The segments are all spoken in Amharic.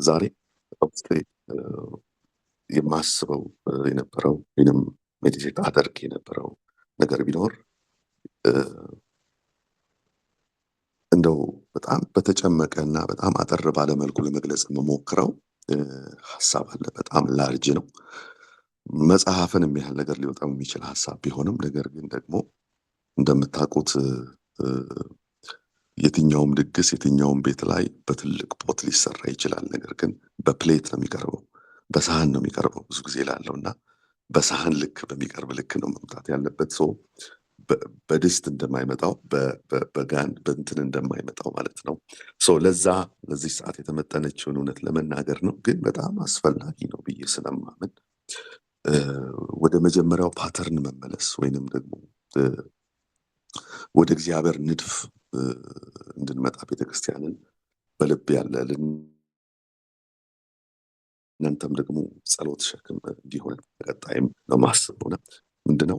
ዛሬ በውስጤ የማስበው የነበረው ወይንም ሜዲቴት አደርግ የነበረው ነገር ቢኖር እንደው በጣም በተጨመቀ እና በጣም አጠር ባለ መልኩ ለመግለጽ የምሞክረው ሀሳብ አለ። በጣም ላርጅ ነው። መጽሐፍን የሚያህል ነገር ሊወጣው የሚችል ሀሳብ ቢሆንም ነገር ግን ደግሞ እንደምታውቁት የትኛውም ድግስ የትኛውም ቤት ላይ በትልቅ ፖት ሊሰራ ይችላል። ነገር ግን በፕሌት ነው የሚቀርበው፣ በሳህን ነው የሚቀርበው ብዙ ጊዜ ላለው እና በሳህን ልክ በሚቀርብ ልክ ነው መምጣት ያለበት። ሰው በድስት እንደማይመጣው በጋን በእንትን እንደማይመጣው ማለት ነው። ለዚህ ሰዓት የተመጠነችውን እውነት ለመናገር ነው። ግን በጣም አስፈላጊ ነው ብዬ ስለማምን ወደ መጀመሪያው ፓተርን መመለስ ወይንም ደግሞ ወደ እግዚአብሔር ንድፍ እንድንመጣ ቤተክርስቲያንን በልብ ያለልን እናንተም ደግሞ ጸሎት ሸክም እንዲሆን ተቀጣይም ነው ማስበው። ምንድነው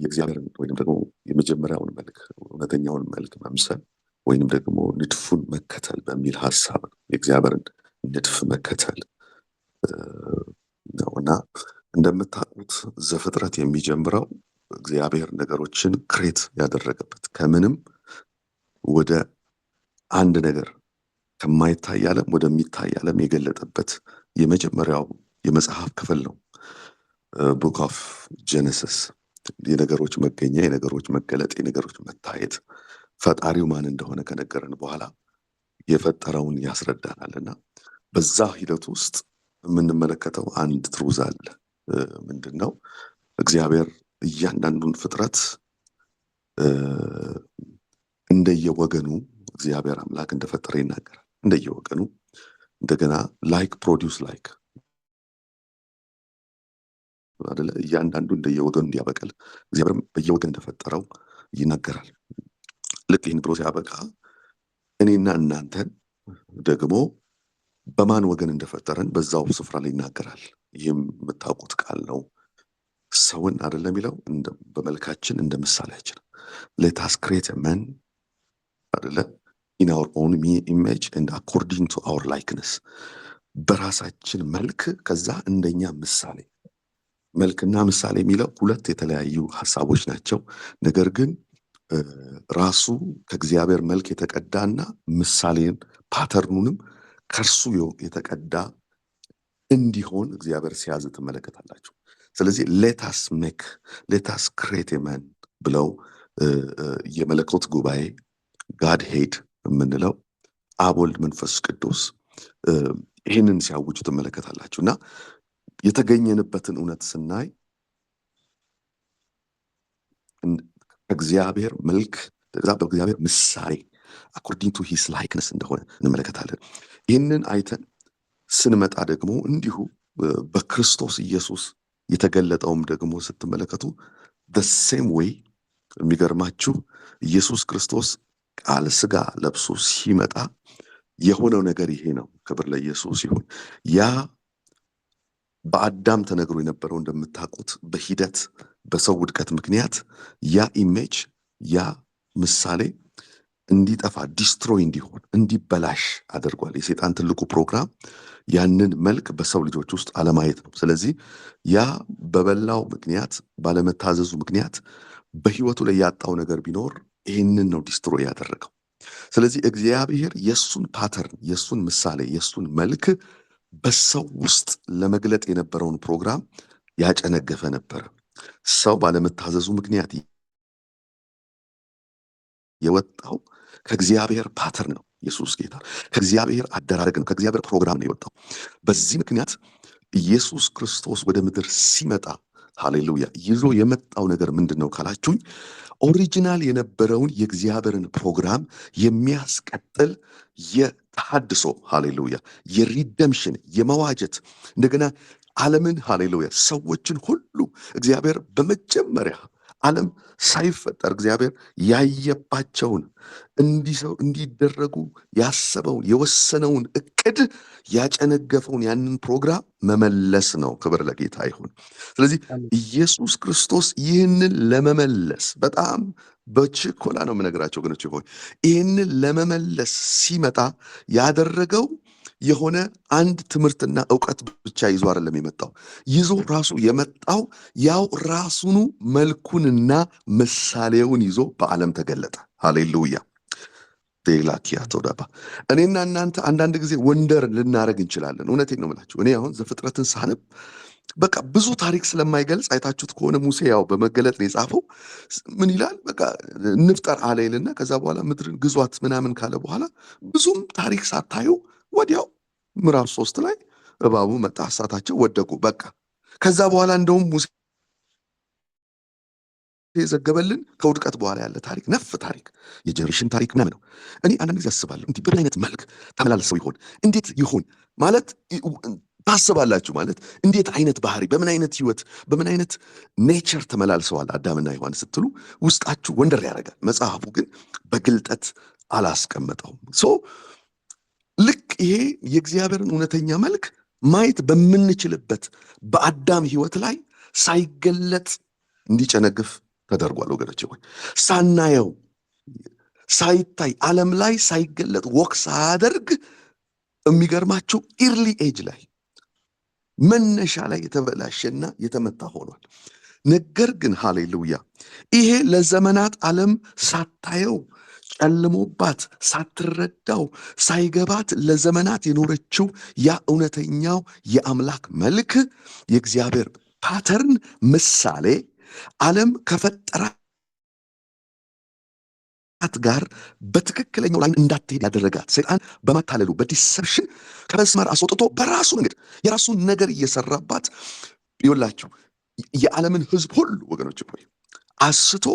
የእግዚአብሔርን ወይንም ደግሞ የመጀመሪያውን መልክ እውነተኛውን መልክ መምሰል ወይንም ደግሞ ንድፉን መከተል በሚል ሀሳብ ነው። የእግዚአብሔርን ንድፍ መከተል ነውና እንደምታውቁት ዘፍጥረት የሚጀምረው እግዚአብሔር ነገሮችን ክሬት ያደረገበት ከምንም ወደ አንድ ነገር ከማይታይ ዓለም ወደሚታይ ዓለም የገለጠበት የመጀመሪያው የመጽሐፍ ክፍል ነው። ቡክ ኦፍ ጄኔሲስ የነገሮች መገኛ፣ የነገሮች መገለጥ፣ የነገሮች መታየት ፈጣሪው ማን እንደሆነ ከነገረን በኋላ የፈጠረውን ያስረዳናልና በዛ ሂደት ውስጥ የምንመለከተው አንድ ትሩዝ አለ። ምንድነው? እግዚአብሔር እያንዳንዱን ፍጥረት እንደየወገኑ እግዚአብሔር አምላክ እንደፈጠረ ይናገራል። እንደየወገኑ እንደገና ላይክ ፕሮዲውስ ላይክ አይደለ? እያንዳንዱ እንደየወገኑ እንዲያበቅል እግዚአብሔርም በየወገን እንደፈጠረው ይናገራል። ልክ ይህን ብሎ ሲያበቃ እኔና እናንተን ደግሞ በማን ወገን እንደፈጠረን በዛው ስፍራ ላይ ይናገራል። ይህም የምታውቁት ቃል ነው። ሰውን አይደለም የሚለው በመልካችን እንደ ምሳሌያችን let us create a man አይደለ in our own image and according to our likeness በራሳችን መልክ ከዛ እንደኛ ምሳሌ። መልክና ምሳሌ የሚለው ሁለት የተለያዩ ሐሳቦች ናቸው። ነገር ግን ራሱ ከእግዚአብሔር መልክ የተቀዳና ምሳሌን ፓተርኑንም ከርሱ የተቀዳ እንዲሆን እግዚአብሔር ሲያዝ ትመለከታላችሁ። ስለዚህ let us create a man ብለው የመለኮት ጉባኤ ጋድ ሄድ የምንለው አብ ወልድ መንፈስ ቅዱስ ይህንን ሲያውጁ ትመለከታላችሁ። እና የተገኘንበትን እውነት ስናይ እግዚአብሔር መልክ በእግዚአብሔር ምሳሌ according to his likeness እንደሆነ እንመለከታለን። ይህንን አይተን ስንመጣ ደግሞ እንዲሁ በክርስቶስ ኢየሱስ የተገለጠውም ደግሞ ስትመለከቱ the same way የሚገርማችሁ ኢየሱስ ክርስቶስ ቃል ስጋ ለብሶ ሲመጣ የሆነው ነገር ይሄ ነው። ክብር ለኢየሱስ ይሁን። ያ በአዳም ተነግሮ የነበረው እንደምታውቁት በሂደት በሰው ውድቀት ምክንያት ያ ኢሜጅ ያ ምሳሌ እንዲጠፋ ዲስትሮይ እንዲሆን እንዲበላሽ አድርጓል። የሰይጣን ትልቁ ፕሮግራም ያንን መልክ በሰው ልጆች ውስጥ አለማየት ነው። ስለዚህ ያ በበላው ምክንያት ባለመታዘዙ ምክንያት በህይወቱ ላይ ያጣው ነገር ቢኖር ይህንን ነው ዲስትሮይ ያደረገው። ስለዚህ እግዚአብሔር የሱን ፓተርን የሱን ምሳሌ የሱን መልክ በሰው ውስጥ ለመግለጥ የነበረውን ፕሮግራም ያጨነገፈ ነበረ። ሰው ባለመታዘዙ ምክንያት የወጣው ከእግዚአብሔር ፓተርን ነው። ኢየሱስ ጌታ ከእግዚአብሔር አደራረግ ነው፣ ከእግዚአብሔር ፕሮግራም ነው የወጣው። በዚህ ምክንያት ኢየሱስ ክርስቶስ ወደ ምድር ሲመጣ ሃሌሉያ ይዞ የመጣው ነገር ምንድን ነው ካላችሁኝ፣ ኦሪጂናል የነበረውን የእግዚአብሔርን ፕሮግራም የሚያስቀጥል የተሐድሶ ሃሌሉያ የሪደምሽን የመዋጀት እንደገና ዓለምን ሃሌሉያ ሰዎችን ሁሉ እግዚአብሔር በመጀመሪያ ዓለም ሳይፈጠር እግዚአብሔር ያየባቸውን እንዲደረጉ ያሰበውን የወሰነውን እቅድ ያጨነገፈውን ያንን ፕሮግራም መመለስ ነው። ክብር ለጌታ ይሁን። ስለዚህ ኢየሱስ ክርስቶስ ይህንን ለመመለስ በጣም በችኮላ ነው የምነግራቸው ወገኖች ሆይ። ይህንን ለመመለስ ሲመጣ ያደረገው የሆነ አንድ ትምህርትና እውቀት ብቻ ይዞ አይደለም የመጣው። ይዞ ራሱ የመጣው ያው ራሱኑ መልኩንና ምሳሌውን ይዞ በዓለም ተገለጠ። ሃሌሉያ ዴላኪያ ተውዳባ እኔና እናንተ አንዳንድ ጊዜ ወንደር ልናደረግ እንችላለን። እውነቴን ነው የምላችሁ። እኔ አሁን ዘፍጥረትን ሳነብ በቃ ብዙ ታሪክ ስለማይገልጽ አይታችሁት ከሆነ ሙሴ ያው በመገለጥ ነው የጻፈው። ምን ይላል? በቃ እንፍጠር አለ ይልና ከዛ በኋላ ምድርን ግዟት ምናምን ካለ በኋላ ብዙም ታሪክ ሳታዩ ወዲያው ምዕራፍ 3 ላይ እባቡ መጣ፣ እሳታቸው ወደቁ። በቃ ከዛ በኋላ እንደውም ሙሴ የዘገበልን ከውድቀት በኋላ ያለ ታሪክ ነፍ ታሪክ የጀኔሬሽን ታሪክ ምናምን ነው። እኔ አንዳንድ ጊዜ አስባለሁ እንዲህ በምን አይነት መልክ ተመላልሰው ይሆን? እንዴት ይሆን ማለት ታስባላችሁ? ማለት እንዴት አይነት ባህሪ፣ በምን አይነት ህይወት፣ በምን አይነት ኔቸር ተመላልሰዋል አዳምና ሔዋን ስትሉ ውስጣችሁ ወንደር ያደርጋል። መጽሐፉ ግን በግልጠት አላስቀመጠውም። ልክ ይሄ የእግዚአብሔርን እውነተኛ መልክ ማየት በምንችልበት በአዳም ህይወት ላይ ሳይገለጥ እንዲጨነግፍ ተደርጓል። ወገኖች ሆይ ሳናየው ሳይታይ ዓለም ላይ ሳይገለጥ ወክ ሳያደርግ የሚገርማችሁ ኢርሊ ኤጅ ላይ መነሻ ላይ የተበላሸና የተመታ ሆኗል። ነገር ግን ሃሌሉያ ይሄ ለዘመናት ዓለም ሳታየው ጨልሞባት ሳትረዳው ሳይገባት ለዘመናት የኖረችው ያ እውነተኛው የአምላክ መልክ የእግዚአብሔር ፓተርን ምሳሌ ዓለም ከፈጠራት ጋር በትክክለኛው ላይ እንዳትሄድ ያደረጋት ሰይጣን በማታለሉ በዲሰፕሽን ከመስመር አስወጥቶ በራሱ መንገድ የራሱን ነገር እየሰራባት ይውላችሁ የዓለምን ሕዝብ ሁሉ ወገኖች ሆይ አስቶ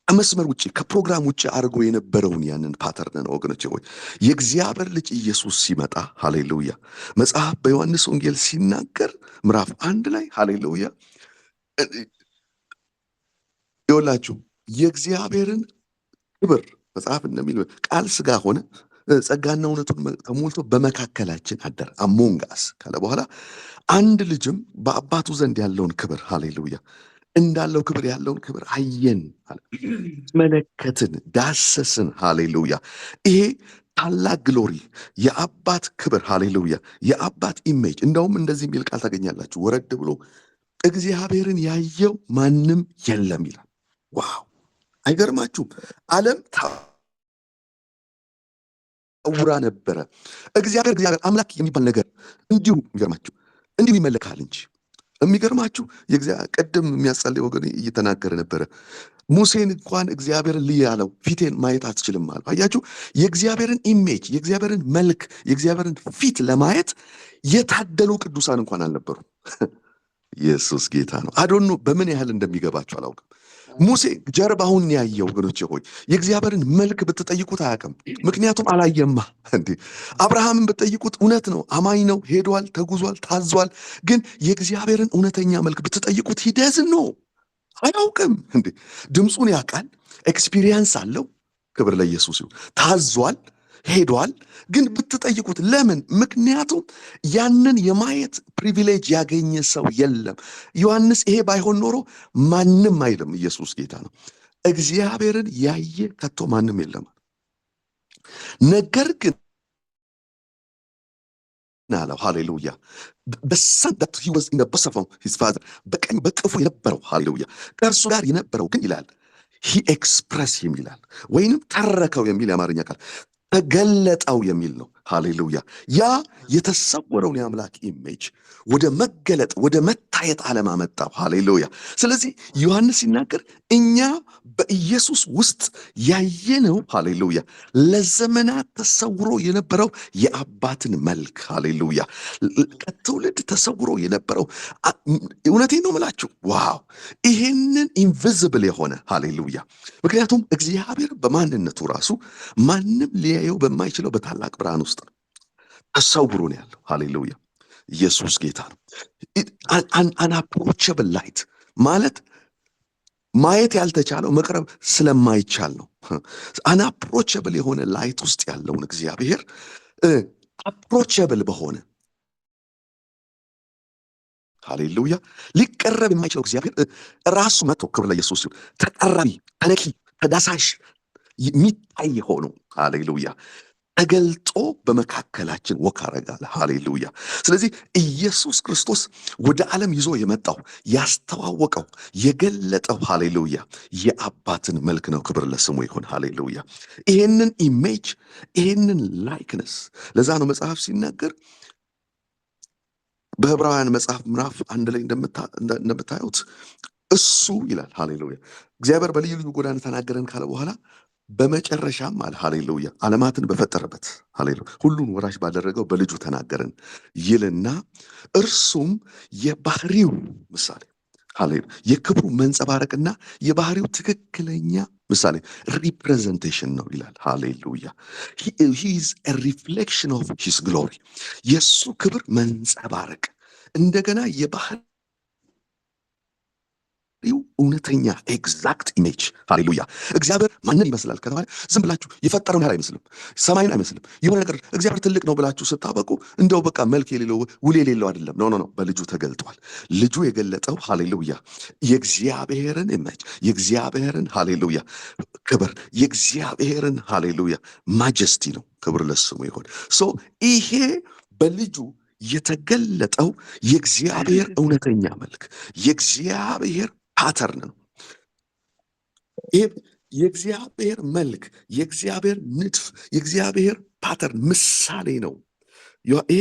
ከመስመር ውጪ ከፕሮግራም ውጪ አድርጎ የነበረውን ያንን ፓተርን ነው ወገኖች ሆይ የእግዚአብሔር ልጅ ኢየሱስ ሲመጣ ሃሌሉያ መጽሐፍ በዮሐንስ ወንጌል ሲናገር ምዕራፍ 1 ላይ ሃሌሉያ ይውላችሁ የእግዚአብሔርን ክብር መጽሐፍ እንደሚል ቃል ሥጋ ሆነ ጸጋና እውነቱን ተሞልቶ በመካከላችን አደረ አሞንጋስ ካለ በኋላ አንድ ልጅም በአባቱ ዘንድ ያለውን ክብር ሃሌሉያ እንዳለው ክብር ያለውን ክብር አየን፣ መለከትን፣ ዳሰስን። ሃሌሉያ ይሄ ታላቅ ግሎሪ የአባት ክብር ሃሌሉያ የአባት ኢሜጅ። እንደውም እንደዚህ የሚል ቃል ታገኛላችሁ ወረድ ብሎ እግዚአብሔርን ያየው ማንም የለም ይላል። ዋው አይገርማችሁም? ዓለም ታውራ ነበረ። እግዚአብሔር አምላክ የሚባል ነገር እንዲሁ የሚገርማችሁ እንዲሁ ይመለካል እንጂ የሚገርማችሁ ቅድም የሚያጸልይ ወገን እየተናገረ ነበረ። ሙሴን እንኳን እግዚአብሔርን ልይ ያለው ፊቴን ማየት አትችልም አለው። አያችሁ የእግዚአብሔርን ኢሜጅ የእግዚአብሔርን መልክ የእግዚአብሔርን ፊት ለማየት የታደሉ ቅዱሳን እንኳን አልነበሩም። ኢየሱስ ጌታ ነው። አዶኖ በምን ያህል እንደሚገባችሁ አላውቅም። ሙሴ ጀርባውን ያየው ወገኖቼ ሆይ የእግዚአብሔርን መልክ ብትጠይቁት አያውቅም። ምክንያቱም አላየማ እንዴ። አብርሃምን ብትጠይቁት እውነት ነው፣ አማኝ ነው፣ ሄዷል፣ ተጉዟል፣ ታዟል። ግን የእግዚአብሔርን እውነተኛ መልክ ብትጠይቁት ሂደዝን ነው አያውቅም እንዴ። ድምፁን ያውቃል፣ ኤክስፒሪየንስ አለው። ክብር ለኢየሱስ ይሁን። ታዟል፣ ሄዷል። ግን ብትጠይቁት ለምን? ምክንያቱም ያንን የማየት ፕሪቪሌጅ ያገኘ ሰው የለም። ዮሐንስ ይሄ ባይሆን ኖሮ ማንም አይልም ኢየሱስ ጌታ ነው። እግዚአብሔርን ያየ ከቶ ማንም የለም። ነገር ግን ናለው ሃሌሉያ በቀኝ በቅፉ የነበረው ሃሌሉያ ከእርሱ ጋር የነበረው ግን ይላል ሂ ኤክስፕረስ የሚላል ወይንም ተረከው የሚል የአማርኛ ቃል ተገለጠው የሚል ነው። ሃሌሉያ ያ የተሰወረውን የአምላክ ኢሜጅ ወደ መገለጥ ወደ መታየት ዓለም አመጣው። ሃሌሉያ ስለዚህ ዮሐንስ ሲናገር እኛ በኢየሱስ ውስጥ ያየነው ሃሌሉያ ለዘመናት ተሰውሮ የነበረው የአባትን መልክ ሃሌሉያ ከትውልድ ተሰውሮ የነበረው እውነቴን ነው የምላችሁ። ዋው ይሄንን ኢንቪዚብል የሆነ ሃሌሉያ ምክንያቱም እግዚአብሔር በማንነቱ ራሱ ማንም ሊያየው በማይችለው በታላቅ ብርሃን ውስጥ ነው ተሰውሮ ነው ያለው። ሃሌሉያ ኢየሱስ ጌታ ነው። አንአፕሮቸብል ላይት ማለት ማየት ያልተቻለው መቅረብ ስለማይቻል ነው። አንአፕሮቸብል የሆነ ላይት ውስጥ ያለውን እግዚአብሔር አፕሮቸብል በሆነ ሃሌሉያ ሊቀረብ የማይችለው እግዚአብሔር ራሱ መጥቶ ክብር ለኢየሱስ ይሁን ተቀራቢ ተነኪ ተዳሳሽ የሚታይ ሆኖ ሃሌሉያ ተገልጦ በመካከላችን ወክ አረጋለ። ሃሌሉያ። ስለዚህ ኢየሱስ ክርስቶስ ወደ ዓለም ይዞ የመጣው ያስተዋወቀው የገለጠው ሃሌሉያ የአባትን መልክ ነው። ክብር ለስሙ ይሁን። ሃሌሉያ። ይሄንን ኢሜጅ ይሄንን ላይክነስ ለዛ ነው መጽሐፍ ሲናገር በዕብራውያን መጽሐፍ ምዕራፍ 1 ላይ እንደምታዩት እሱ ይላል። ሃሌሉያ እግዚአብሔር በልዩ ልዩ ጎዳና ተናገረን ካለ በኋላ በመጨረሻም አለ ሃሌሉያ ዓለማትን በፈጠረበት ሃሌሉያ ሁሉን ወራሽ ባደረገው በልጁ ተናገረን ይልና እርሱም የባህሪው ምሳሌ ሃሌሉያ የክብሩ መንጸባረቅና የባህሪው ትክክለኛ ምሳሌ ሪፕሬዘንቴሽን ነው ይላል። ሃሌሉያ he is a reflection of his glory የሱ ክብር መንጸባረቅ እንደገና የባህሪው እውነተኛ ኤግዛክት ኢሜጅ ሃሌሉያ። እግዚአብሔር ማንን ይመስላል ከተባለ ዝም ብላችሁ የፈጠረውን ያህል አይመስልም፣ ሰማይን አይመስልም። የሆነ ነገር እግዚአብሔር ትልቅ ነው ብላችሁ ስታበቁ እንደው በቃ መልክ የሌለው ውል የሌለው አይደለም። ኖ በልጁ ተገልጧል። ልጁ የገለጠው ሃሌሉያ የእግዚአብሔርን ኢሜጅ የእግዚአብሔርን ሃሌሉያ ክብር የእግዚአብሔርን ሃሌሉያ ማጀስቲ ነው። ክብር ለስሙ ይሁን። ሶ ይሄ በልጁ የተገለጠው የእግዚአብሔር እውነተኛ መልክ የእግዚአብሔር ፓተርን ነው። ይህ የእግዚአብሔር መልክ የእግዚአብሔር ንድፍ የእግዚአብሔር ፓተርን ምሳሌ ነው። ይሄ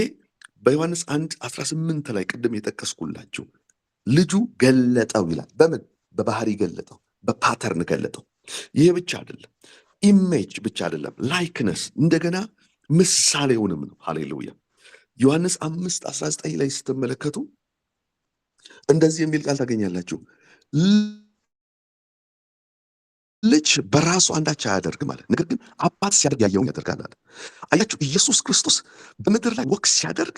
በዮሐንስ 1:18 ላይ ቅድም የጠቀስኩላችሁ ልጁ ገለጠው ይላል። በምን በባህሪ ገለጠው፣ በፓተርን ገለጠው። ይሄ ብቻ አይደለም፣ ኢሜጅ ብቻ አይደለም፣ ላይክነስ እንደገና ምሳሌውንም ነው። ሃሌሉያ ዮሐንስ 5:19 ላይ ስትመለከቱ እንደዚህ የሚል ቃል ታገኛላችሁ። ልጅ በራሱ አንዳች አያደርግም አለ፣ ነገር ግን አባት ሲያደርግ ያየውን ያደርጋል አለ። አያችሁ ኢየሱስ ክርስቶስ በምድር ላይ ወክ ሲያደርግ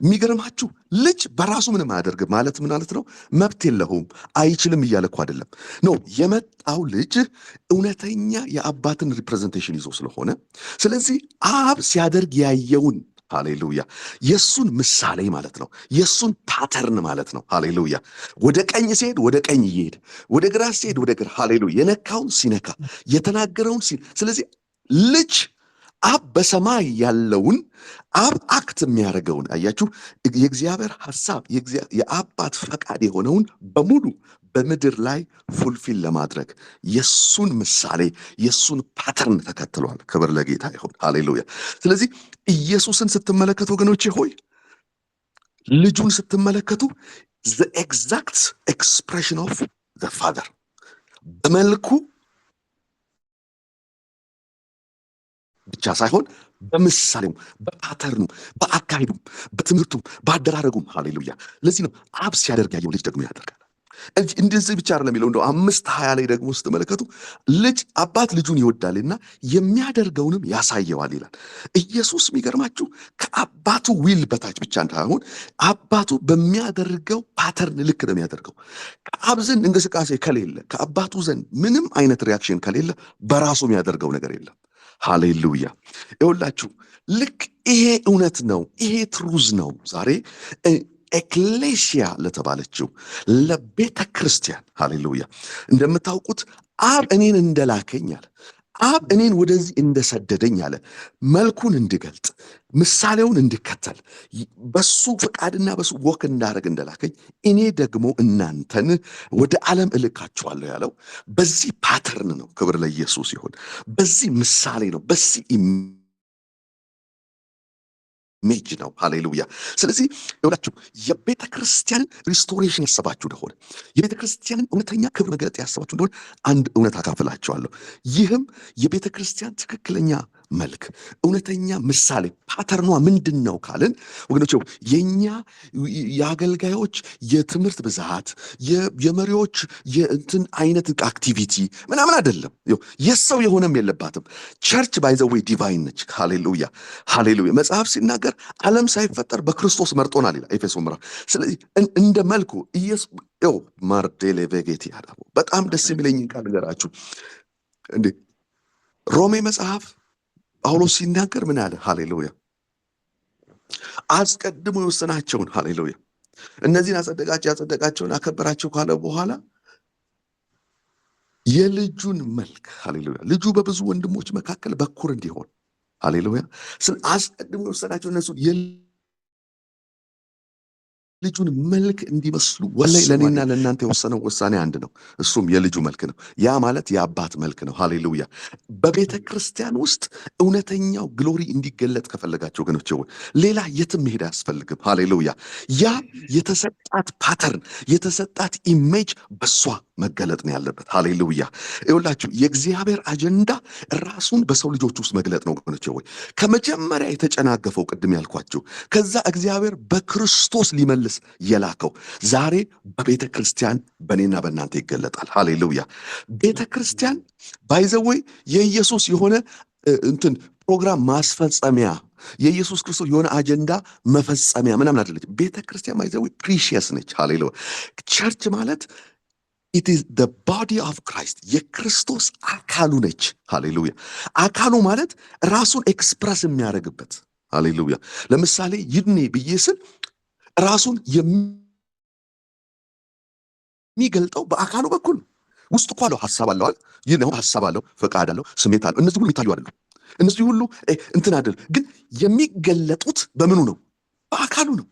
የሚገርማችሁ ልጅ በራሱ ምንም አያደርግም ማለት ምን ማለት ነው? መብት የለውም አይችልም እያለ እኮ አይደለም። ኖ የመጣው ልጅ እውነተኛ የአባትን ሪፕሬዘንቴሽን ይዞ ስለሆነ ስለዚህ አብ ሲያደርግ ያየውን ሃሌሉያ የሱን ምሳሌ ማለት ነው። የሱን ፓተርን ማለት ነው። ሃሌሉያ ወደ ቀኝ ሲሄድ ወደ ቀኝ ይሄድ፣ ወደ ግራ ሲሄድ ወደ ግራ ሃሌሉያ የነካውን ሲነካ የተናገረውን ስለዚህ ልጅ አብ በሰማይ ያለውን አብ አክት የሚያደርገውን አያችሁ የእግዚአብሔር ሐሳብ የአባት ፈቃድ የሆነውን በሙሉ በምድር ላይ ፉልፊል ለማድረግ የሱን ምሳሌ የሱን ፓተርን ተከትሏል። ክብር ለጌታ ይሁን። ሃሌሉያ ስለዚህ ኢየሱስን ስትመለከቱ ወገኖቼ ሆይ ልጁን ስትመለከቱ the exact expression of the father በመልኩ ብቻ ሳይሆን በምሳሌው በፓተርኑ በአካሄዱም በትምህርቱም በአደራረጉም ሃሌሉያ ለዚህ ነው አብ ሲያደርግ ያየው ልጅ ደግሞ ያደርጋል። እንደዚህ ብቻ አይደለም የሚለው እንደው 5:20 ላይ ደግሞ ስትመለከቱ ልጅ አባት ልጁን ይወዳልና የሚያደርገውንም ያሳየዋል ይላል። ኢየሱስ የሚገርማችሁ ከአባቱ ዊል በታች ብቻ እንዳይሆን አባቱ በሚያደርገው ፓተርን ልክ ነው የሚያደርገው። ከአብ ዘንድ እንቅስቃሴ ከሌለ ከአባቱ ዘንድ ምንም አይነት ሪያክሽን ከሌለ በራሱ የሚያደርገው ነገር የለም። ሃሌሉያ ይኸውላችሁ ልክ ይሄ እውነት ነው፣ ይሄ ትሩዝ ነው። ዛሬ ኤክሌሲያ ለተባለችው ለቤተ ክርስቲያን ሃሌሉያ እንደምታውቁት አብ እኔን እንደላከኝ አለ፣ አብ እኔን ወደዚህ እንደሰደደኝ አለ፣ መልኩን እንድገልጥ ምሳሌውን እንድከተል በሱ ፈቃድና በሱ ወክ እንዳደረግ እንደላከኝ እኔ ደግሞ እናንተን ወደ ዓለም እልካችኋለሁ ያለው በዚህ ፓተርን ነው። ክብር ለኢየሱስ ይሁን። በዚህ ምሳሌ ነው፣ በዚህ ኢሜጅ ነው። ሃሌሉያ ስለዚህ ይኸውላችሁ የቤተ ክርስቲያንን ሪስቶሬሽን ያሰባችሁ እንደሆነ የቤተ ክርስቲያንን እውነተኛ ክብር መግለጥ ያሰባችሁ እንደሆነ አንድ እውነት አካፍላችኋለሁ። ይህም የቤተ ክርስቲያን ትክክለኛ መልክ እውነተኛ ምሳሌ ፓተርኗ ምንድን ነው ካልን ወገኖች የኛ የአገልጋዮች የትምህርት ብዛት የመሪዎች የእንትን አይነት አክቲቪቲ ምናምን አይደለም። የሰው የሆነም የለባትም። ቸርች ባይ ዘ ዌይ ዲቫይን ነች። ሃሌሉያ ሃሌሉያ መጽሐፍ ሲናገር ዓለም ሳይፈጠር በክርስቶስ መርጦናል ይላል ኤፌሶን ምዕራፍ። ስለዚህ እንደ መልኩ ኢየሱስ ማርዴሌ ቬጌቲ ያዳቦ በጣም ደስ የሚለኝ ቃል ነገራችሁ እንዴ ሮሜ መጽሐፍ ጳውሎስ ሲናገር ምን አለ? ሃሌሉያ አስቀድሞ የወሰናቸውን ሃሌሉያ እነዚህን አጸደቃቸው ያጸደቃቸውን አከበራቸው ካለ በኋላ የልጁን መልክ ሃሌሉያ፣ ልጁ በብዙ ወንድሞች መካከል በኩር እንዲሆን ሃሌሉያ። አስቀድሞ የወሰዳቸው እነሱ ልጁን መልክ እንዲመስሉ ወላይ ለእኔና ለእናንተ የወሰነው ውሳኔ አንድ ነው። እሱም የልጁ መልክ ነው። ያ ማለት የአባት መልክ ነው። ሃሌሉያ። በቤተ ክርስቲያን ውስጥ እውነተኛው ግሎሪ እንዲገለጥ ከፈለጋቸው ወገኖች ሌላ የትም መሄድ አያስፈልግም። ሃሌሉያ። ያ የተሰጣት ፓተርን የተሰጣት ኢሜጅ በሷ መገለጥ ነው ያለበት። ሃሌሉያ። ይኸውላችሁ የእግዚአብሔር አጀንዳ ራሱን በሰው ልጆች ውስጥ መግለጥ ነው ወገኖች ሆይ። ከመጀመሪያ የተጨናገፈው ቅድም ያልኳችሁ ከዛ እግዚአብሔር በክርስቶስ ሊመልስ የላከው ዛሬ በቤተ ክርስቲያን በእኔና በእናንተ ይገለጣል። ሃሌሉያ። ቤተ ክርስቲያን ባይዘወይ የኢየሱስ የሆነ እንትን ፕሮግራም ማስፈጸሚያ የኢየሱስ ክርስቶስ የሆነ አጀንዳ መፈጸሚያ ምናምን አይደለች። ቤተ ክርስቲያን ባይዘወይ ፕሪሺየስ ነች። ሃሌሉያ። ቸርች ማለት it is the body of Christ የክርስቶስ አካሉ ነች። ሃሌሉያ። አካሉ ማለት ራሱን ኤክስፕረስ የሚያደርግበት ሃሌሉያ። ለምሳሌ ይድኔ ብዬ ስል ራሱን የሚገልጠው በአካሉ በኩል ውስጥ እኮ አለው፣ ሐሳብ አለው። ይህ ነው ሐሳብ አለው፣ ፈቃድ አለው፣ ስሜት አለው። እነዚህ ሁሉ የሚታዩ አይደሉም። እነዚህ ሁሉ እንትን አይደል፣ ግን የሚገለጡት በምኑ ነው? በአካሉ ነው።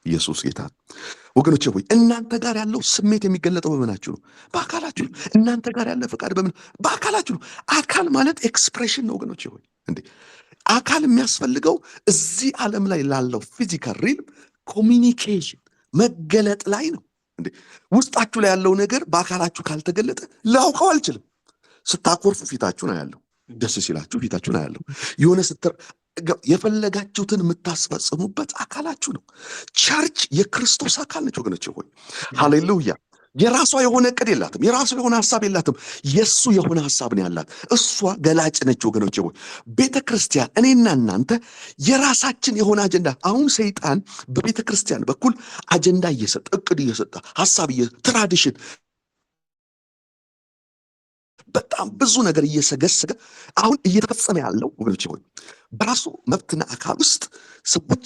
ኢየሱስ ጌታ ወገኖቼ ሆይ እናንተ ጋር ያለው ስሜት የሚገለጠው በምናችሁ ነው? በአካላችሁ ነው። እናንተ ጋር ያለ ፈቃድ በምን? በአካላችሁ ነው። አካል ማለት ኤክስፕሬሽን ነው ወገኖቼ ሆይ። እንዴ አካል የሚያስፈልገው እዚህ ዓለም ላይ ላለው ፊዚካል ሪልም ኮሚኒኬሽን መገለጥ ላይ ነው። እንዴ ውስጣችሁ ላይ ያለው ነገር በአካላችሁ ካልተገለጠ ላውቀው አልችልም። ስታኮርፉ ፊታችሁ ነው ያለው፣ ደስ ሲላችሁ ፊታችሁ ነው ያለው። የሆነ የፈለጋችሁትን የምታስፈጽሙበት አካላችሁ ነው። ቸርች የክርስቶስ አካል ነች ወገኖች ሆይ ሃሌሉያ። የራሷ የሆነ እቅድ የላትም። የራሷ የሆነ ሐሳብ የላትም። የሱ የሆነ ሐሳብ ነው ያላት። እሷ ገላጭ ነች ወገኖች ሆይ። ቤተ ክርስቲያን እኔና እናንተ የራሳችን የሆነ አጀንዳ። አሁን ሰይጣን በቤተ ክርስቲያን በኩል አጀንዳ እየሰጠ እቅድ እየሰጠ ሐሳብ ትራዲሽን በጣም ብዙ ነገር እየሰገሰገ አሁን እየተፈጸመ ያለው ወገኖች ሆይ በራሱ መብትና አካል ውስጥ ሰዎች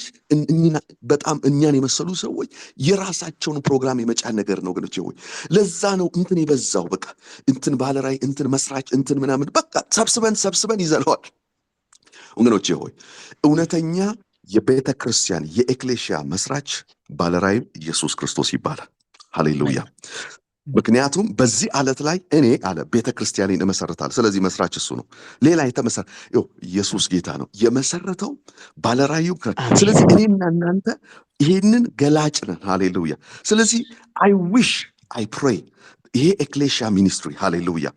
በጣም እኛን የመሰሉ ሰዎች የራሳቸውን ፕሮግራም የመጫን ነገር ነው ወገኖች ሆይ። ለዛ ነው እንትን የበዛው። በቃ እንትን ባለራይ እንትን መስራች እንትን ምናምን በቃ ሰብስበን ይዘለዋል ወገኖች ሆይ። እውነተኛ የቤተ ክርስቲያን የኤክሌሽያ መስራች ባለራይ ኢየሱስ ክርስቶስ ይባላል። ሃሌሉያ። ምክንያቱም በዚህ ዓለት ላይ እኔ አለ ቤተ ክርስቲያኔን እመሰርታለሁ። ስለዚህ መስራች እሱ ነው። ሌላ ኢየሱስ ጌታ ነው የመሰረተው ባለራዩ። ስለዚህ እኔና እናንተ ይሄንን ገላጭ ነን። ሃሌሉያ። ስለዚህ አይ ፕሬይ ይሄ ኤክሌሽያ ሚኒስትሪ ሃሌሉያ፣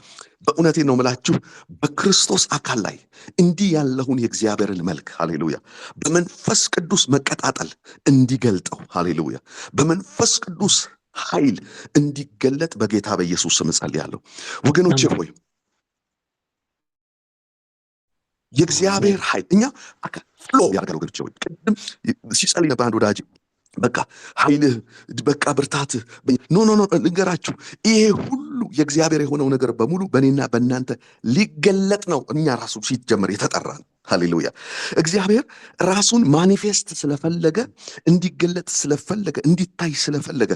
በእውነቴ ነው ምላችሁ በክርስቶስ አካል ላይ እንዲህ ያለውን የእግዚአብሔርን መልክ ሃሌሉያ በመንፈስ ቅዱስ መቀጣጠል እንዲገልጠው ሃሌሉያ በመንፈስ ቅዱስ ኃይል እንዲገለጥ በጌታ በኢየሱስ ስም ጸልያለሁ። ወገኖቼ ሆይ የእግዚአብሔር ኃይል እኛ ፍሎ ያደርጋል። ወገኖቼ ሆይ ቅድም ሲጸልይ ነበር አንድ ወዳጅ በቃ ኃይልህ በቃ ብርታትህ ኖ ልንገራችሁ፣ ይሄ ሁሉ የእግዚአብሔር የሆነው ነገር በሙሉ በእኔና በእናንተ ሊገለጥ ነው። እኛ ራሱ ሲጀመር የተጠራ ነው። ሃሌሉያ። እግዚአብሔር ራሱን ማኒፌስት ስለፈለገ እንዲገለጥ ስለፈለገ እንዲታይ ስለፈለገ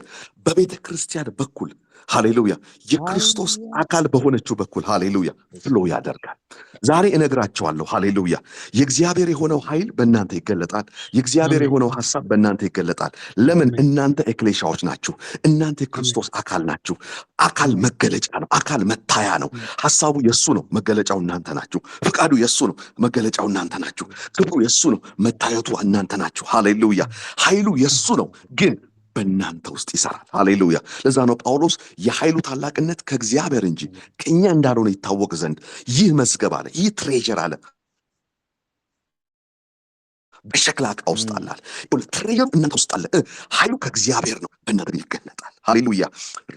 በቤተ ክርስቲያን በኩል ሃሌሉያ የክርስቶስ አካል በሆነችው በኩል ሃሌሉያ ፍሎ ያደርጋል። ዛሬ እነግራቸዋለሁ ሃሌሉያ የእግዚአብሔር የሆነው ኃይል በእናንተ ይገለጣል። የእግዚአብሔር የሆነው ሐሳብ በእናንተ ይገለጣል። ለምን? እናንተ ኤክሌሻዎች ናችሁ። እናንተ የክርስቶስ አካል ናችሁ። አካል መገለጫ ነው። አካል መታያ ነው። ሐሳቡ የሱ ነው፣ መገለጫው እናንተ ናችሁ። ፍቃዱ የሱ ነው፣ መገለጫው እናንተ ናችሁ። ክብሩ የሱ ነው፣ መታየቱ እናንተ ናችሁ። ሃሌሉያ ኃይሉ የሱ ነው ግን በእናንተ ውስጥ ይሰራል። ሃሌሉያ። ለዛ ነው ጳውሎስ የኃይሉ ታላቅነት ከእግዚአብሔር እንጂ ከእኛ እንዳልሆነ ይታወቅ ዘንድ ይህ መዝገብ አለ፣ ይህ ትሬዠር አለ በሸክላ ዕቃ ውስጥ አላል። ትሬዠሩ እናንተ ውስጥ አለ። ኃይሉ ከእግዚአብሔር ነው፣ በእናንተ ይገለጣል። ሃሌሉያ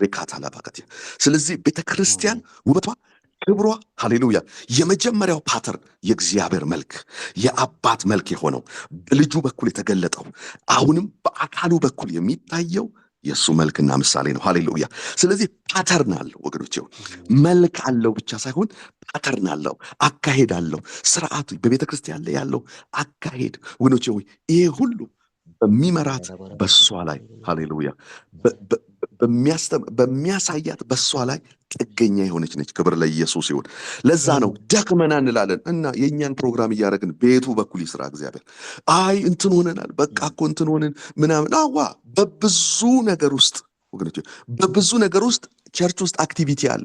ሬካታ ላባከት። ስለዚህ ቤተ ክርስቲያን ውበቷ ክብሯ ሃሌሉያ የመጀመሪያው ፓተርን የእግዚአብሔር መልክ የአባት መልክ የሆነው በልጁ በኩል የተገለጠው አሁንም በአካሉ በኩል የሚታየው የእሱ መልክና ምሳሌ ነው። ሃሌሉያ። ስለዚህ ፓተርን አለው ወገኖቼ፣ መልክ አለው ብቻ ሳይሆን ፓተርን አለው፣ አካሄድ አለው፣ ስርዓቱ በቤተ ክርስቲያን ላይ ያለው አካሄድ ወገኖቼ ሆይ ይሄ ሁሉ በሚመራት በሷ ላይ ሃሌሉያ በሚያሳያት በሷ ላይ ጥገኛ የሆነች ነች። ክብር ለኢየሱስ ይሁን። ለዛ ነው ደክመና እንላለን እና የእኛን ፕሮግራም እያደረግን ቤቱ በኩል ይስራ እግዚአብሔር። አይ እንትን ሆነናል፣ በቃ እኮ እንትን ሆነን ምናምን። አዋ በብዙ ነገር ውስጥ ወገኖች፣ በብዙ ነገር ውስጥ ቸርች ውስጥ አክቲቪቲ አለ።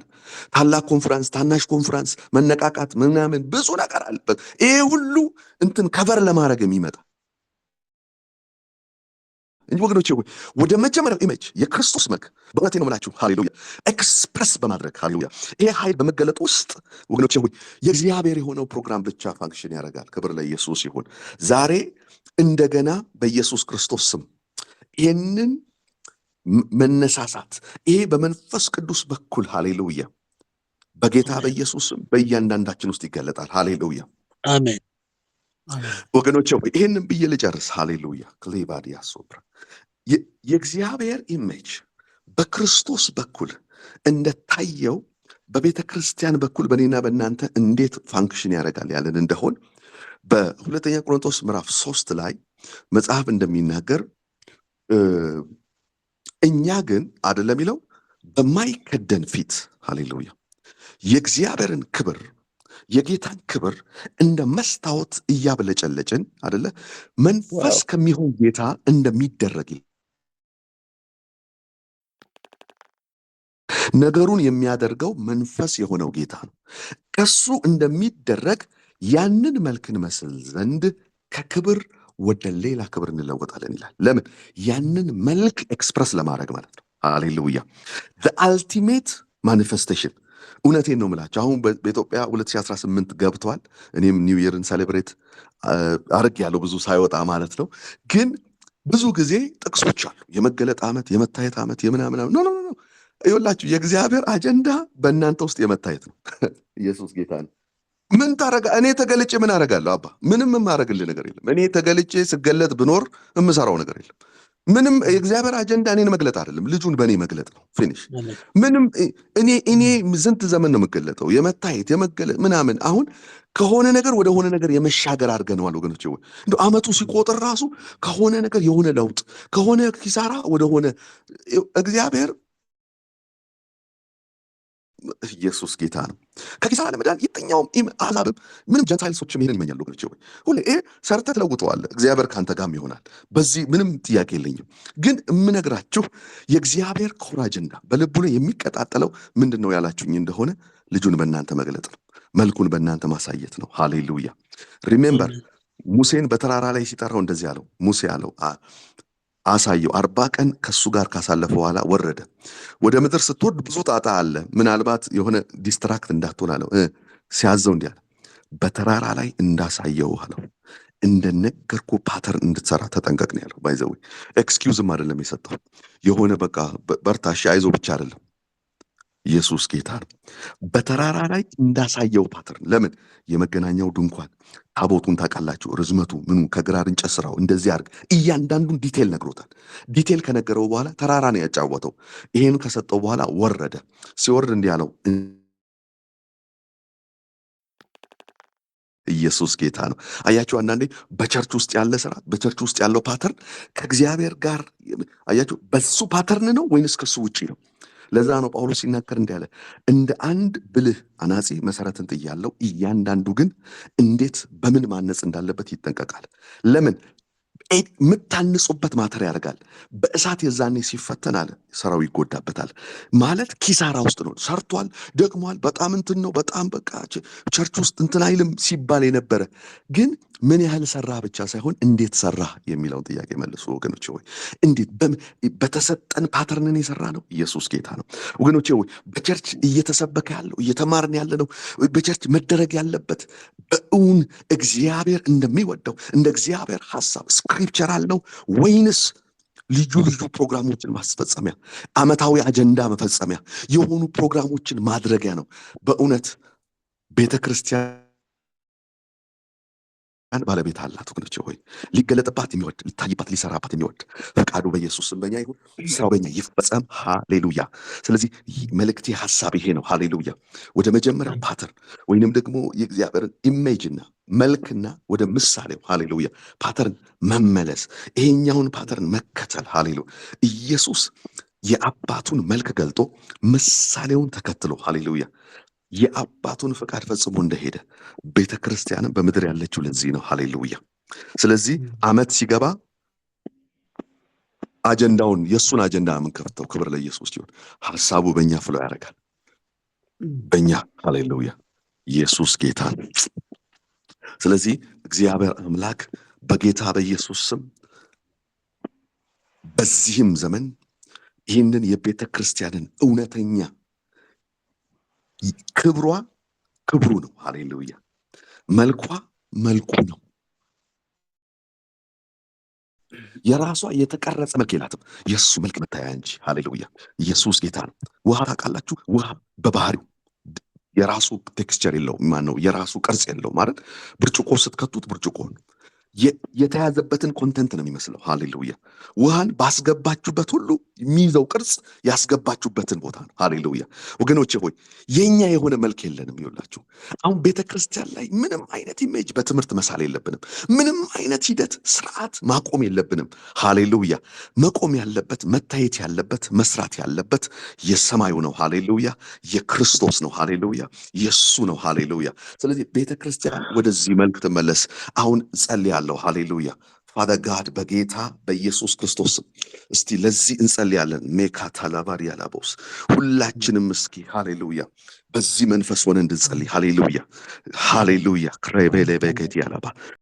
ታላቅ ኮንፈረንስ፣ ታናሽ ኮንፈረንስ፣ መነቃቃት ምናምን ብዙ ነገር አለበት። ይሄ ሁሉ እንትን ከቨር ለማድረግ የሚመጣ እንጂ ወገኖቼ ሆይ ወደ መጀመሪያው ኢሜጅ የክርስቶስ መልክ በእውነቴ ነው የምላችሁ፣ ሃሌሉያ ኤክስፕረስ በማድረግ ሃሌሉያ፣ ይሄ ኃይል በመገለጥ ውስጥ ወገኖቼ ሆይ የእግዚአብሔር የሆነው ፕሮግራም ብቻ ፋንክሽን ያደርጋል። ክብር ለኢየሱስ ይሁን። ዛሬ እንደገና በኢየሱስ ክርስቶስ ስም ይህንን መነሳሳት ይሄ በመንፈስ ቅዱስ በኩል ሃሌሉያ በጌታ በኢየሱስ ስም በእያንዳንዳችን ውስጥ ይገለጣል። ሃሌሉያ አሜን። ወገኖቼ ይህንን ብዬ ልጨርስ። ሃሌሉያ ክሌባዲያ ሶብራ የእግዚአብሔር ኢሜጅ በክርስቶስ በኩል እንደታየው በቤተ ክርስቲያን በኩል በእኔና በእናንተ እንዴት ፋንክሽን ያደርጋል ያለን እንደሆን በሁለተኛ ቆሮንቶስ ምዕራፍ 3 ላይ መጽሐፍ እንደሚናገር እኛ ግን አይደለም ይለው በማይከደን ፊት ሃሌሉያ የእግዚአብሔርን ክብር የጌታን ክብር እንደ መስታወት እያብለጨለጭን አይደለ መንፈስ ከሚሆን ጌታ እንደሚደረግ ነገሩን የሚያደርገው መንፈስ የሆነው ጌታ ነው። ከሱ እንደሚደረግ ያንን መልክን መስል ዘንድ ከክብር ወደ ሌላ ክብር እንለወጣለን ይላል። ለምን? ያንን መልክ ኤክስፕረስ ለማድረግ ማለት ነው። ሃሌሉያ አልቲሜት ማኒፌስቴሽን። እውነቴን ነው የምላቸው። አሁን በኢትዮጵያ 2018 ገብቷል። እኔም ኒው ይርን ሴሌብሬት አርግ ያለው ብዙ ሳይወጣ ማለት ነው። ግን ብዙ ጊዜ ጥቅሶች አሉ። የመገለጥ ዓመት፣ የመታየት ዓመት፣ የምናምን ኖ ኖ ኖ ይኸውላችሁ የእግዚአብሔር አጀንዳ በእናንተ ውስጥ የመታየት ነው። ኢየሱስ ጌታ ነው። ምን ታረጋ? እኔ ተገልጬ ምን አረጋለሁ? አባ ምንም የማረግልህ ነገር የለም። እኔ ተገልጬ ስገለጥ ብኖር የምሰራው ነገር የለም። ምንም የእግዚአብሔር አጀንዳ እኔን መግለጥ አይደለም፣ ልጁን በእኔ መግለጥ ነው። ፊኒሽ። ምንም እኔ ስንት ዘመን ነው የምገለጠው? የመታየት የመገለጥ ምናምን። አሁን ከሆነ ነገር ወደ ሆነ ነገር የመሻገር አድርገነዋል ወገኖች። እንደ አመቱ ሲቆጥር ራሱ ከሆነ ነገር የሆነ ለውጥ፣ ከሆነ ኪሳራ ወደ ሆነ እግዚአብሔር ኢየሱስ ጌታ ነው። ከኪሳራ ለመዳን የትኛውም አሕዛብም ምንም ጀንታይልሶችም ይሄንን ይመኛሉ ወገኖቼ። ሁሌ ይሄ ሰርተህ ትለውጠዋለህ፣ እግዚአብሔር ካንተ ጋርም ይሆናል። በዚህ ምንም ጥያቄ የለኝም። ግን የምነግራችሁ የእግዚአብሔር ኮር አጀንዳ በልቡ ላይ የሚቀጣጠለው ምንድን ነው ያላችሁኝ እንደሆነ ልጁን በእናንተ መግለጥ ነው፣ መልኩን በእናንተ ማሳየት ነው። ሃሌሉያ። ሪሜምበር ሙሴን በተራራ ላይ ሲጠራው እንደዚህ አለው። ሙሴ አለው አሳየው 40 ቀን ከሱ ጋር ካሳለፈ በኋላ ወረደ። ወደ ምድር ስትወርድ ብዙ ጣጣ አለ፣ ምናልባት የሆነ ዲስትራክት እንዳትሆን አለው። ሲያዘው እንዲህ አለ፣ በተራራ ላይ እንዳሳየው አለው እንደነገርኩ ፓተርን እንድትሰራ ተጠንቀቅ ነው ያለው። ባይዘው ኤክስኪውዝም አይደለም የሰጠው፣ የሆነ በቃ በርታሽ አይዞ ብቻ አይደለም። ኢየሱስ ጌታ ነው። በተራራ ላይ እንዳሳየው ፓተርን። ለምን? የመገናኛው ድንኳን ታቦቱን ታውቃላችሁ፣ ርዝመቱ ምኑ፣ ከግራር እንጨት ስራው እንደዚህ አድርግ፣ እያንዳንዱን ዲቴል ነግሮታል። ዲቴል ከነገረው በኋላ ተራራ ነው ያጫወተው። ይሄን ከሰጠው በኋላ ወረደ። ሲወርድ እንዲህ አለው፣ ኢየሱስ ጌታ ነው። አያችሁ አንዳንዴ በቸርች ውስጥ ያለ ስራ፣ በቸርች ውስጥ ያለው ፓተርን ከእግዚአብሔር ጋር አያችሁ፣ በሱ ፓተርን ነው ወይንስ ከሱ ውጪ ነው? ለዛ ነው ጳውሎስ ሲናገር እንዲህ አለ፣ እንደ አንድ ብልህ አናጺ መሰረትን ጥያለሁ፣ እያንዳንዱ ግን እንዴት በምን ማነጽ እንዳለበት ይጠንቀቃል። ለምን? የምታንጹበት ማተር ያደርጋል። በእሳት የዛኔ ሲፈተን አለ ስራው ይጎዳበታል። ማለት ኪሳራ ውስጥ ነው። ሰርቷል፣ ደግሟል፣ በጣም እንትን ነው፣ በጣም በቃ ቸርች ውስጥ እንትን አይልም ሲባል የነበረ ግን ምን ያህል ሰራ ብቻ ሳይሆን እንዴት ሰራ የሚለውን ጥያቄ መልሱ ወገኖቼ። ወይ እንዴት በተሰጠን ፓተርንን የሰራ ነው። ኢየሱስ ጌታ ነው ወገኖቼ። ወይ በቸርች እየተሰበከ ያለው እየተማርን ያለ ነው፣ በቸርች መደረግ ያለበት በእውን እግዚአብሔር እንደሚወደው እንደ እግዚአብሔር ሐሳብ ስክሪፕቸራል ነው ወይንስ ልዩ ልዩ ፕሮግራሞችን ማስፈጸሚያ፣ ዓመታዊ አጀንዳ መፈጸሚያ የሆኑ ፕሮግራሞችን ማድረጊያ ነው? በእውነት ቤተ ክርስቲያን ባለቤት አላት ወገኖቼ። ሆይ ሊገለጥባት የሚወድ ሊታይባት ሊሰራባት የሚወድ ፈቃዱ በኢየሱስ ስም በእኛ ይሁን፣ ስራው በእኛ ይፈጸም። ሃሌሉያ። ስለዚህ መልእክቴ ሐሳብ ይሄ ነው። ሃሌሉያ። ወደ መጀመሪያው ፓተርን ወይንም ደግሞ የእግዚአብሔርን ኢሜጅና መልክና ወደ ምሳሌው ሃሌሉያ ፓተርን መመለስ፣ ይሄኛውን ፓተርን መከተል። ሃሌሉያ። ኢየሱስ የአባቱን መልክ ገልጦ ምሳሌውን ተከትሎ ሃሌሉያ የአባቱን ፈቃድ ፈጽሞ እንደሄደ ቤተ ክርስቲያንም በምድር ያለችው ለዚህ ነው። ሃሌሉያ። ስለዚህ ዓመት ሲገባ የእሱን አጀንዳ የምንከፍተው ክብር ለኢየሱስ ሲሆን ሐሳቡ በእኛ ፍሎ ያደርጋል። በእኛ ሃሌሉያ ኢየሱስ ጌታ ነው። ስለዚህ እግዚአብሔር አምላክ በጌታ በኢየሱስ ስም በዚህም ዘመን ይህንን የቤተ ክርስቲያንን እውነተኛ ክብሩ ነው። ሃሌሉያ መልኩ ነው። የራሷ የተቀረጸ መልክ የላትም፣ የእሱ መልክ መታያ እንጂ። ሃሌሉያ ኢየሱስ ጌታ ነው። ውሃ ታውቃላችሁ፣ ውሃ በባህሪው የራሱ ቴክስቸር የለውም። ማነው የራሱ ቅርጽ የለውም ማለት ብርጭቆ ስትከቱት ብርጭቆ ነው የተያዘበትን ኮንተንት ነው የሚመስለው። ሃሌሉያ ውሃን ባስገባችሁበት ሁሉ የሚይዘው ቅርጽ ያስገባችሁበትን ቦታ ነው። ሃሌሉያ ወገኖቼ ሆይ የኛ የሆነ መልክ የለንም። ይኸውላችሁ አሁን ቤተ ክርስቲያን ላይ ምንም አይነት ኢሜጅ በትምህርት መሳል የለብንም። ምንም አይነት ሂደት ስርዓት ማቆም የለብንም። ሃሌሉያ መቆም ያለበት መታየት ያለበት መስራት ያለበት የሰማዩ ነው። ሃሌሉያ የክርስቶስ ነው። ሃሌሉያ የሱ ነው። ሃሌሉያ ስለዚህ ቤተ ክርስቲያን ወደዚህ መልክ ትመለስ። አሁን ጸልያለሁ። ሃሌሉያ ፋዘር ጋድ በጌታ በኢየሱስ ክርስቶስ እስቲ ለዚህ እንጸልያለን። ሜካታላባር ያላቦስ ሁላችንም እስኪ ሃሌሉያ በዚህ መንፈስ ሆነ እንድንጸልይ። ሃሌሉያ ክሬቤሌ በጌት ያላባ